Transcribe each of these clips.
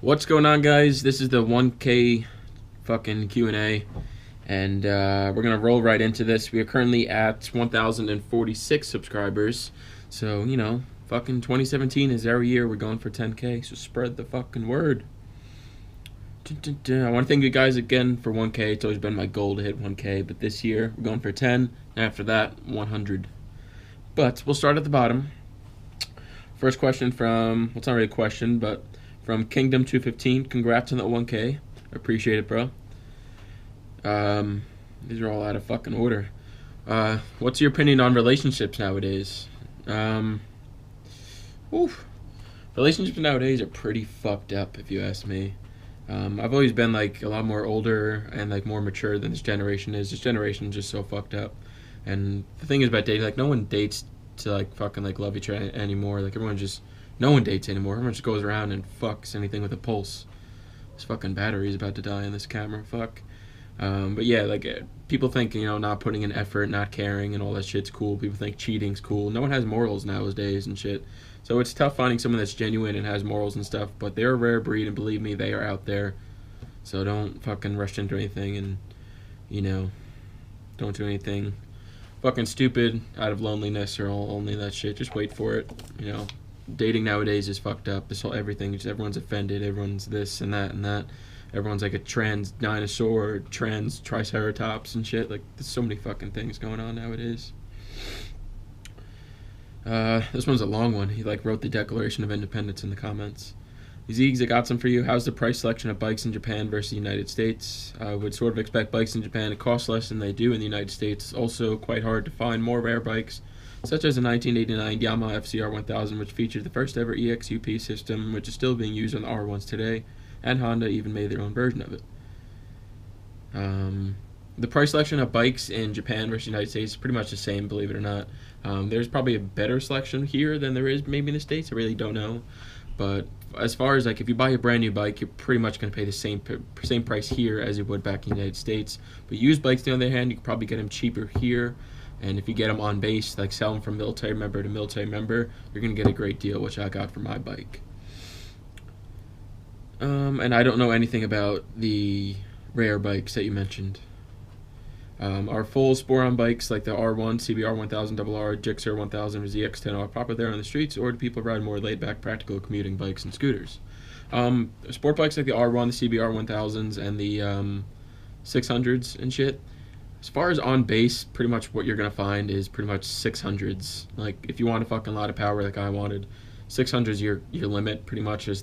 What's going on, guys? This is the 1K fucking Q&A, and we're gonna roll right into this. We are currently at 1,046 subscribers, so fucking 2017 is our year. We're going for 10K, so spread the fucking word. I want to thank you guys again for 1K. It's always been my goal to hit 1K, but this year we're going for 10, and after that 100. But we'll start at the bottom. First question from, well, it's not really a question, but from Kingdom 215. Congrats on that 1K. Appreciate it, bro. These are all out of fucking order. What's your opinion on relationships nowadays? Oof. Relationships nowadays are pretty fucked up, if you ask me. I've always been like a lot more older and like more mature than this generation is. This generation is just so fucked up. And the thing is about dating, like no one dates to like fucking like love each other anymore. Like no one dates anymore. Everyone just goes around and fucks anything with a pulse. This fucking battery is about to die on this camera. Fuck. But yeah, like people think not putting in effort, not caring, and all that shit's cool. People think cheating's cool. No one has morals nowadays and shit. So it's tough finding someone that's genuine and has morals and stuff. But they're a rare breed, and believe me, they are out there. So don't fucking rush into anything, and don't do anything fucking stupid out of loneliness or only that shit. Just wait for it. Dating nowadays is fucked up. This whole everything, just everyone's offended. Everyone's this and that and that. Everyone's like a trans dinosaur, trans triceratops and shit. Like there's so many fucking things going on nowadays. This one's a long one. He like wrote the Declaration of Independence in the comments. Zeegs, I got some for you. How's the price selection of bikes in Japan versus the United States? I would sort of expect bikes in Japan to cost less than they do in the United States. It's also quite hard to find more rare bikes, such as the 1989 Yamaha FCR 1000, which featured the first ever EXUP system, which is still being used on the R1s today, and Honda even made their own version of it. The price selection of bikes in Japan versus the United States is pretty much the same, believe it or not. There's probably a better selection here than there is maybe in the States. I really don't know. But as far as like if you buy a brand new bike, you're pretty much going to pay the same price here as you would back in the United States. But used bikes, on the other hand, you can probably get them cheaper here. And if you get them on base, like sell them from military member to military member, you're going to get a great deal, which I got for my bike. And I don't know anything about the rare bikes that you mentioned. Our full Sporon bikes like the R1, CBR 1000 RR, Gixxer 1000, or ZX10 are popular on the streets, or do people ride more laid-back practical commuting bikes and scooters? Sport bikes like the R1, the CBR 1000s, and the 600s and shit. As far as on base, pretty much what you're going to find is pretty much 600s. Like, if you want a fucking lot of power like I wanted, 600s your limit pretty much. Is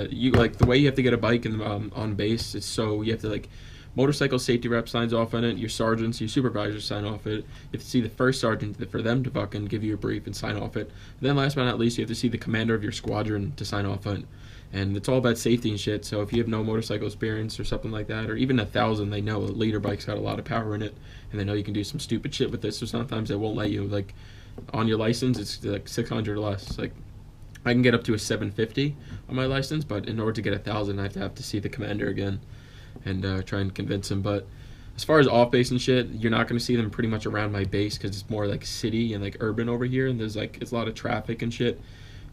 you like the way you have to get a bike in on base. It's so you have to like motorcycle safety rep signs off on it. Your sergeants, your supervisors sign off it. You have to see the first sergeant for them to fucking give you a brief and sign off it. And then last but not least, you have to see the commander of your squadron to sign off on it. And it's all about safety and shit. So if you have no motorcycle experience or something like that, or even 1,000, they know a leader bike's got a lot of power in it, and they know you can do some stupid shit with this. So sometimes they won't let you. Like on your license, it's like 600 or less. Like I can get up to a 750 on my license, but in order to get 1,000, I have to see the commander again and try and convince him. But as far as off base and shit, you're not going to see them pretty much around my base because it's more like city and like urban over here, and it's a lot of traffic and shit.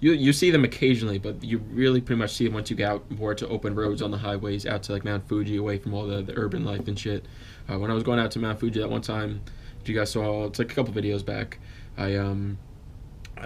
You see them occasionally, but you really pretty much see them once you get out more to open roads on the highways out to like Mount Fuji, away from all the urban life and shit. When I was going out to Mount Fuji that one time, if you guys saw, it's like a couple videos back, I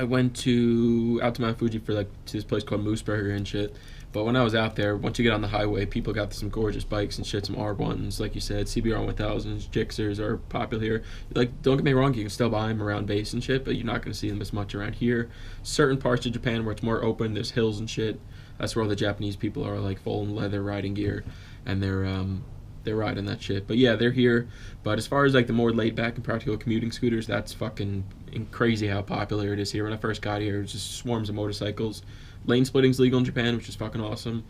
went out to Mount Fuji for like to this place called Moose Burger and shit. But when I was out there, once you get on the highway, people got some gorgeous bikes and shit, some R1s, like you said, CBR 1000s, Gixxers are popular here. Like, don't get me wrong, you can still buy them around base and shit, but you're not going to see them as much around here. Certain parts of Japan where it's more open, there's hills and shit. That's where all the Japanese people are, like, full in leather riding gear, and they're riding that shit. But yeah, they're here. But as far as like the more laid back and practical commuting scooters, that's fucking crazy how popular it is here. When I first got here, it was just swarms of motorcycles. Lane splitting's legal in Japan, which is fucking awesome.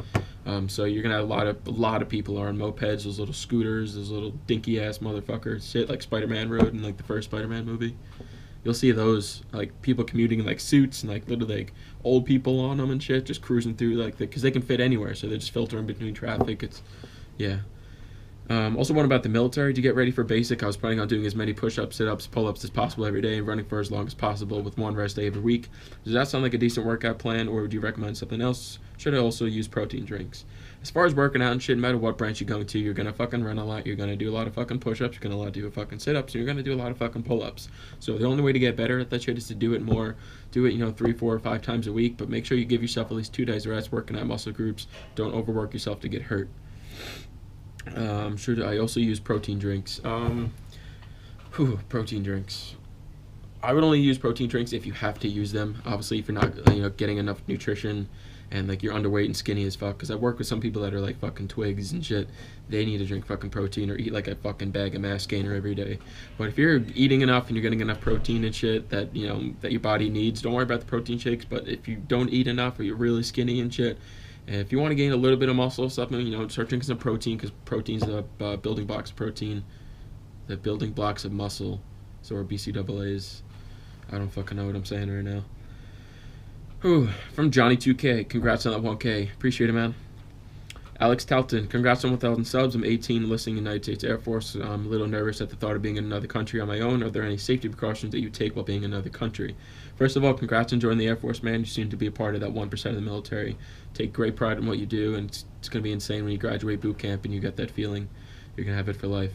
So you're gonna have a lot of people are on mopeds, those little scooters, those little dinky ass motherfuckers, shit like Spider-Man rode in like the first Spider-Man movie. You'll see those like people commuting in like suits and like literally like old people on them and shit, just cruising through like because they can fit anywhere, so they're just filtering between traffic. It's yeah. Also, one about the military. To get ready for basic, I was planning on doing as many push-ups, sit-ups, pull-ups as possible every day and running for as long as possible with one rest day every week. Does that sound like a decent workout plan, or would you recommend something else? Should I also use protein drinks? As far as working out and shit, no matter what branch you're going to, you're gonna fucking run a lot, you're gonna do a lot of fucking push-ups, you're gonna do fucking sit-ups, and you're gonna do a lot of fucking pull-ups. So the only way to get better at that shit is to do it more. Do it, 3, 4, or 5 times a week, but make sure you give yourself at least 2 days rest working out muscle groups. Don't overwork yourself to get hurt. Should I also use protein drinks? Protein drinks. I would only use protein drinks if you have to use them. Obviously, if you're not, getting enough nutrition and like you're underweight and skinny as fuck. Because I work with some people that are like fucking twigs and shit. They need to drink fucking protein or eat like a fucking bag of mass gainer every day. But if you're eating enough and you're getting enough protein and shit that that your body needs, don't worry about the protein shakes. But if you don't eat enough or you're really skinny and shit, and if you want to gain a little bit of muscle or something, start drinking some protein, because protein's the building blocks of protein, the building blocks of muscle. So our BCAAs. I don't fucking know what I'm saying right now. From Johnny2K, congrats on that 1K. Appreciate it, man. Alex Talton, congrats on 1,000 subs. I'm 18, enlisting in the United States Air Force. I'm a little nervous at the thought of being in another country on my own. Are there any safety precautions that you take while being in another country? First of all, congrats on joining the Air Force, man. You seem to be a part of that 1% of the military. Take great pride in what you do, and it's going to be insane when you graduate boot camp and you get that feeling. You're going to have it for life.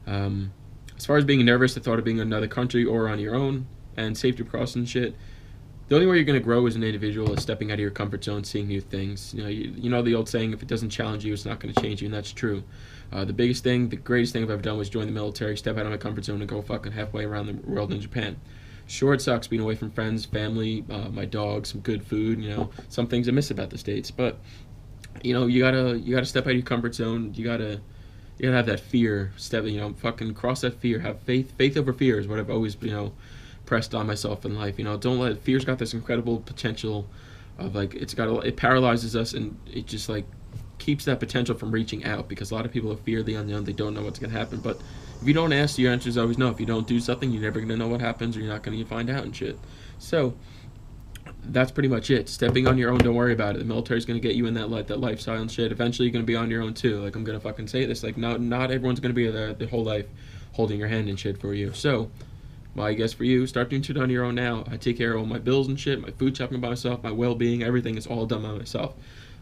As far as being nervous at the thought of being in another country or on your own and safety precautions and shit, the only way you're going to grow as an individual is stepping out of your comfort zone, seeing new things. You know the old saying, if it doesn't challenge you, it's not going to change you, and that's true. The biggest thing, the greatest thing I've ever done was join the military, step out of my comfort zone, and go fucking halfway around the world in Japan. Sure, it sucks being away from friends, family, my dog, some good food, some things I miss about the States. But, you gotta step out of your comfort zone. You gotta have that fear. Fucking cross that fear. Have faith. Faith over fear is what I've always, pressed on myself in life. Don't let fear's got this incredible potential of it paralyzes us, and it just keeps that potential from reaching out, because a lot of people fear the unknown. They don't know what's going to happen. But if you don't ask, your answer is always no. If you don't do something, you're never going to know what happens, or you're not going to find out and shit. So that's pretty much it. Stepping on your own, don't worry about it. The military's going to get you in that lifestyle and shit. Eventually you're going to be on your own too. I'm going to fucking say this. Not everyone's going to be there the whole life holding your hand and shit for you. So I guess for you, start doing shit on your own now. I take care of all my bills and shit, my food shopping by myself, my well-being, everything is all done by myself.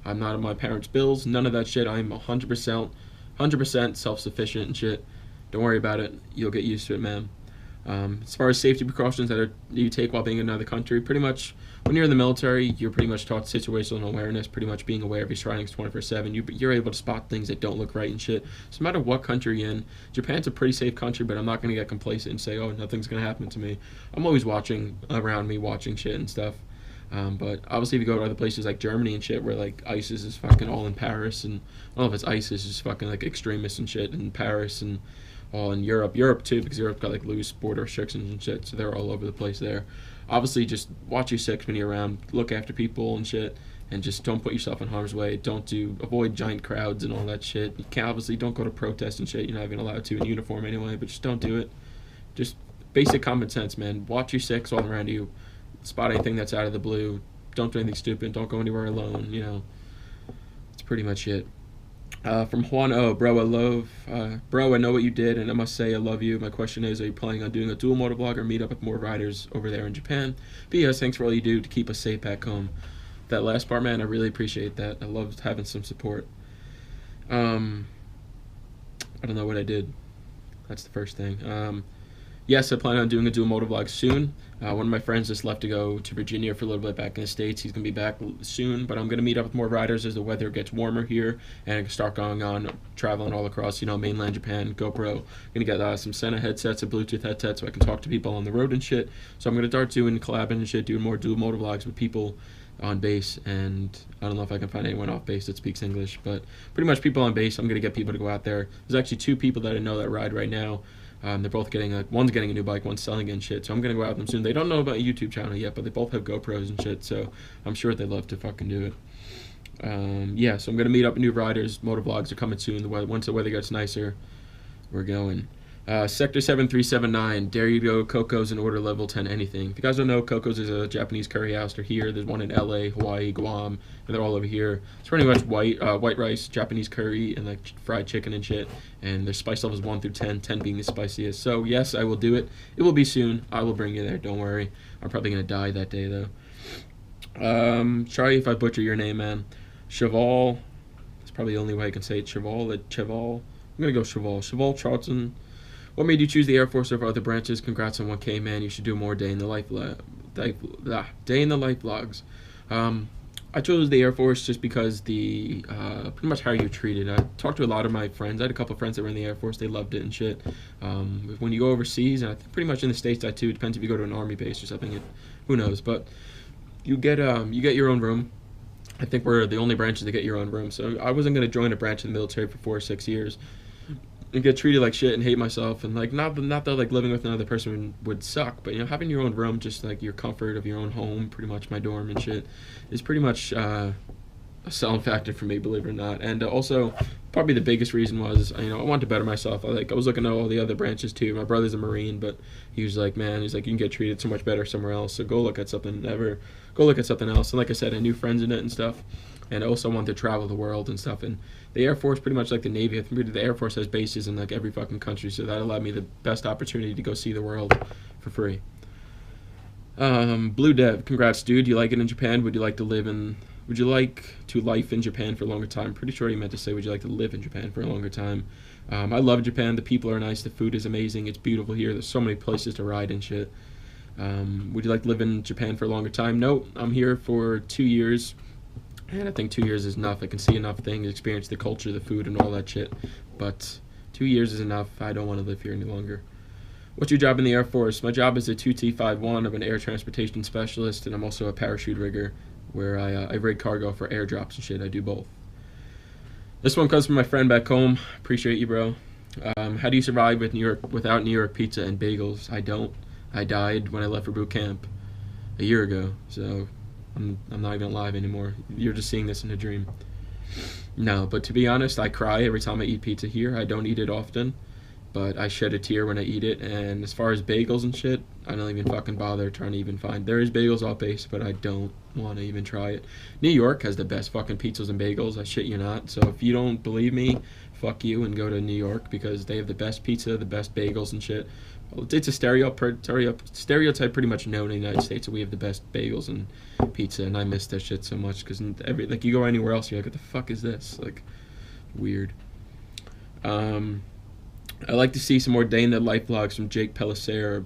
I'm not on my parents' bills, none of that shit. I'm 100% self-sufficient and shit. Don't worry about it. You'll get used to it, man. As far as safety precautions that you take while being in another country, pretty much when you're in the military, you're pretty much taught situational awareness, pretty much being aware of your surroundings 24/7. You're able to spot things that don't look right and shit. So no matter what country you're in, Japan's a pretty safe country, but I'm not going to get complacent and say, oh, nothing's going to happen to me. I'm always watching around me, watching shit and stuff. But obviously if you go to other places like Germany and shit, where ISIS is fucking all in Paris, and I don't know if it's ISIS, it's fucking extremists and shit in Paris, and all in Europe too, because Europe got loose border restrictions and shit, so they're all over the place there. Obviously just watch your six when you're around, look after people and shit, and just don't put yourself in harm's way. Avoid giant crowds and all that shit. You can't, obviously don't go to protests and shit, you're not even allowed to in uniform anyway, but just don't do it. Just basic common sense, man. Watch your six all around you, spot anything that's out of the blue, don't do anything stupid, don't go anywhere alone, That's pretty much it. From Juan O, bro, I know what you did, and I must say I love you. My question is, are you planning on doing a dual motovlogger meet up with more riders over there in Japan? P.S. Thanks for all you do to keep us safe back home. That last part, man, I really appreciate that. I love having some support. I don't know what I did. That's the first thing. Yes, I plan on doing a dual motovlog soon. One of my friends just left to go to Virginia for a little bit back in the States. He's going to be back soon, but I'm going to meet up with more riders as the weather gets warmer here, and I can start going on traveling all across, mainland Japan, GoPro. I'm going to get some Sena headsets, a Bluetooth headset, so I can talk to people on the road and shit. So I'm going to start doing collabing and shit, doing more dual motovlogs with people on base, and I don't know if I can find anyone off base that speaks English, but pretty much people on base. I'm going to get people to go out there. There's actually 2 people that I know that ride right now. They're both one's getting a new bike, one's selling it and shit, so I'm going to go out with them soon. They don't know about a YouTube channel yet, but they both have GoPros and shit, so I'm sure they'd love to fucking do it. So I'm going to meet up with new riders. Motovlogs are coming soon. Once the weather gets nicer, we're going. Sector 7379, dare you to go Coco's and order level 10 anything. If you guys don't know, Coco's is a Japanese curry house. They're here. There's one in LA, Hawaii, Guam, and they're all over here. It's pretty much white rice, Japanese curry, and like fried chicken and shit. And their spice levels 1 through 10, 10 being the spiciest. So yes, I will do it. It will be soon. I will bring you there. Don't worry. I'm probably gonna die that day though. Sorry if I butcher your name, man. Cheval. That's probably the only way I can say it. Cheval. I'm gonna go Cheval. Cheval Charlton. What made you choose the Air Force over other branches? Congrats on 1K, man. You should do more day in the life vlogs. I chose the Air Force just because the pretty much how you're treated. I talked to a lot of my friends. I had a couple of friends that were in the Air Force. They loved it and shit. When you go overseas, and I think pretty much in the States that too. It depends if you go to an army base or something. Who knows? But you get your own room. I think we're the only branches that get your own room. So I wasn't gonna join a branch in the military for 4 or 6 years and get treated like shit and hate myself, and like not that like living with another person would suck, but you know, having your own room, just like your comfort of your own home, pretty much my dorm and shit, is pretty much a selling factor for me, believe it or not. And also probably the biggest reason was, you know, I wanted to better myself. I was looking at all the other branches too. My brother's a Marine, but he was like, man, he's like, you can get treated so much better somewhere else, so go look at something else. And like I said, I knew friends in it and stuff, and I also wanted to travel the world and stuff. And the Air Force, pretty much like the Navy, I think the Air Force has bases in like every fucking country, so that allowed me the best opportunity to go see the world for free. Blue Dev, congrats, dude. You like it in Japan? Would you like to live in Japan for a longer time? Pretty sure you meant to say, would you like to live in Japan for a longer time? I love Japan. The people are nice. The food is amazing. It's beautiful here. There's so many places to ride and shit. Would you like to live in Japan for a longer time? No, I'm here for 2 years. And I think 2 years is enough. I can see enough things, experience the culture, the food, and all that shit. But 2 years is enough. I don't want to live here any longer. What's your job in the Air Force? My job is a 2T51. I'm an air transportation specialist, and I'm also a parachute rigger, where I rig cargo for airdrops and shit. I do both. This one comes from my friend back home. Appreciate you, bro. How do you survive without New York pizza and bagels? I don't. I died when I left for boot camp a year ago, so I'm not even alive anymore. You're just seeing this in a dream. No, but to be honest, I cry every time I eat pizza here. I don't eat it often, but I shed a tear when I eat it. And as far as bagels and shit, I don't even fucking bother trying to even find. There is bagels off base, but I don't want to even try it. New York has the best fucking pizzas and bagels. I shit you not. So if you don't believe me, fuck you and go to New York, because they have the best pizza, the best bagels and shit. Well, it's a stereotype pretty much known in the United States that we have the best bagels and pizza, and I miss that shit so much, because like you go anywhere else, you're like, what the fuck is this? Like, weird. I like to see some more day in the life vlogs from Jake Pellicer.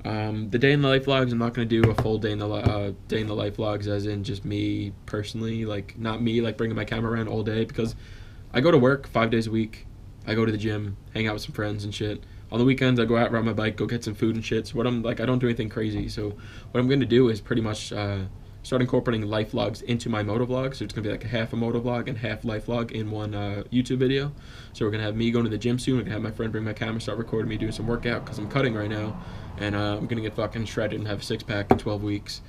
The day in the life vlogs, I'm not going to do a full day in the life vlogs as in just me personally, like not me like bringing my camera around all day, because I go to work 5 days a week. I go to the gym, hang out with some friends and shit. On the weekends, I go out, ride my bike, go get some food and shit. So I don't do anything crazy. So what I'm going to do is pretty much start incorporating life vlogs into my motovlog. So it's going to be like a half a motovlog and half life vlog in one YouTube video. So we're going to have me going to the gym soon. We're going to have my friend bring my camera, start recording me doing some workout, because I'm cutting right now. And I'm going to get fucking shredded and have a six-pack in 12 weeks.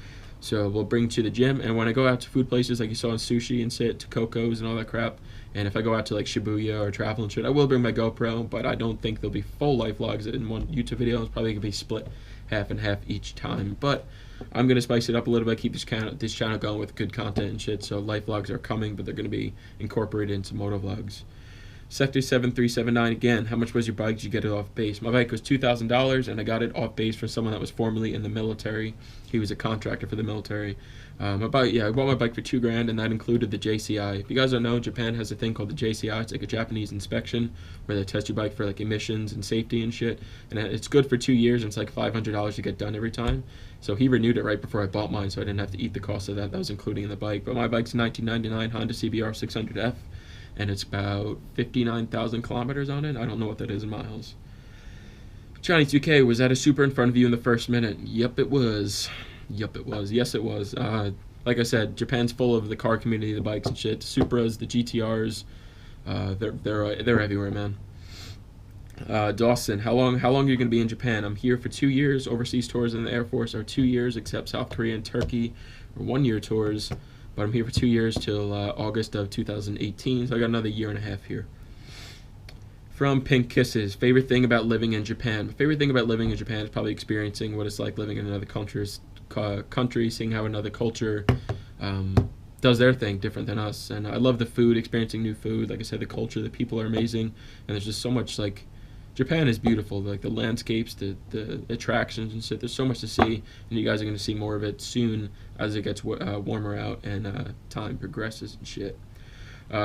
So we'll bring to the gym. And when I go out to food places like you saw in Sushi and sit to Coco's and all that crap, and if I go out to like Shibuya or travel and shit, I will bring my GoPro, but I don't think there'll be full life vlogs in one YouTube video. It's probably going to be split half and half each time. But I'm going to spice it up a little bit, keep this channel going with good content and shit. So life vlogs are coming, but they're going to be incorporated into motovlogs. Sector 7379, again, how much was your bike? Did you get it off base? My bike was $2,000, and I got it off base from someone that was formerly in the military. He was a contractor for the military. I bought my bike for $2,000, and that included the JCI. If you guys don't know, Japan has a thing called the JCI. It's like a Japanese inspection where they test your bike for like emissions and safety and shit. And it's good for 2 years, and it's like $500 to get done every time. So he renewed it right before I bought mine, so I didn't have to eat the cost of that. That was including in the bike. But my bike's a 1999 Honda CBR 600F. And it's about 59,000 kilometers on it. I don't know what that is in miles. Johnny 2K, was that a Supra in front of you in the first minute? Yep, it was. Yes, it was. Like I said, Japan's full of the car community, the bikes and shit. Supras, the GTRs, they're everywhere, man. Dawson, how long are you going to be in Japan? I'm here for 2 years. Overseas tours in the Air Force are 2 years, except South Korea and Turkey are 1 year tours. But I'm here for 2 years till August of 2018, so I got another year and a half here. From Pink Kisses, favorite thing about living in Japan. My favorite thing about living in Japan is probably experiencing what it's like living in another country, seeing how another culture does their thing different than us. And I love the food, experiencing new food. Like I said, the culture, the people are amazing, and there's just so much, like, Japan is beautiful. Like the landscapes, the attractions and shit. There's so much to see, and you guys are going to see more of it soon as it gets warmer out and time progresses and shit.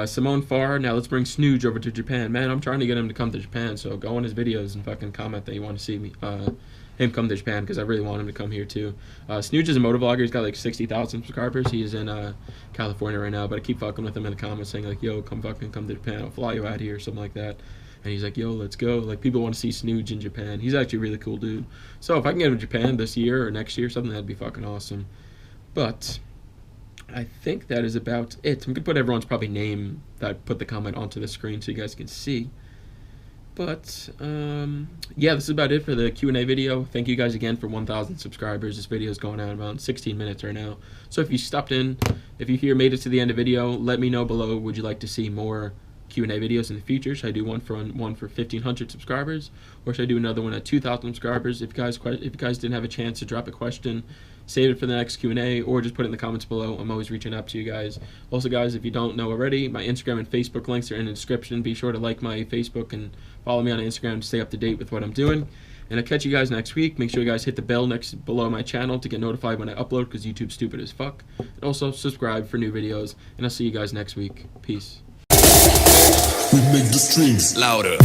Simone Farr, now let's bring Snooge over to Japan. Man, I'm trying to get him to come to Japan, so go on his videos and fucking comment that you want to see him come to Japan, because I really want him to come here too. Snooge is a motovlogger. He's got like 60,000 subscribers. He's in California right now, but I keep fucking with him in the comments saying like, yo, come to Japan. I'll fly you out here or something like that. And he's like, yo, let's go. Like, people want to see Snooge in Japan. He's actually a really cool dude. So if I can get him to Japan this year or next year or something, that'd be fucking awesome. But I think that is about it. I'm going to put everyone's probably name that I put the comment onto the screen so you guys can see. But, yeah, this is about it for the Q&A video. Thank you guys again for 1,000 subscribers. This video is going on about 16 minutes right now. So if you stopped in, if you made it to the end of the video, let me know below. Would you like to see more Q&A videos in the future? Should I do one for 1,500 subscribers, or should I do another one at 2,000 subscribers? If you guys didn't have a chance to drop a question, save it for the next Q&A, or just put it in the comments below. I'm always reaching out to you guys. Also, guys, if you don't know already, my Instagram and Facebook links are in the description. Be sure to like my Facebook and follow me on Instagram to stay up to date with what I'm doing. And I'll catch you guys next week. Make sure you guys hit the bell below my channel to get notified when I upload, because YouTube's stupid as fuck. And also subscribe for new videos. And I'll see you guys next week. Peace. We make the streams louder.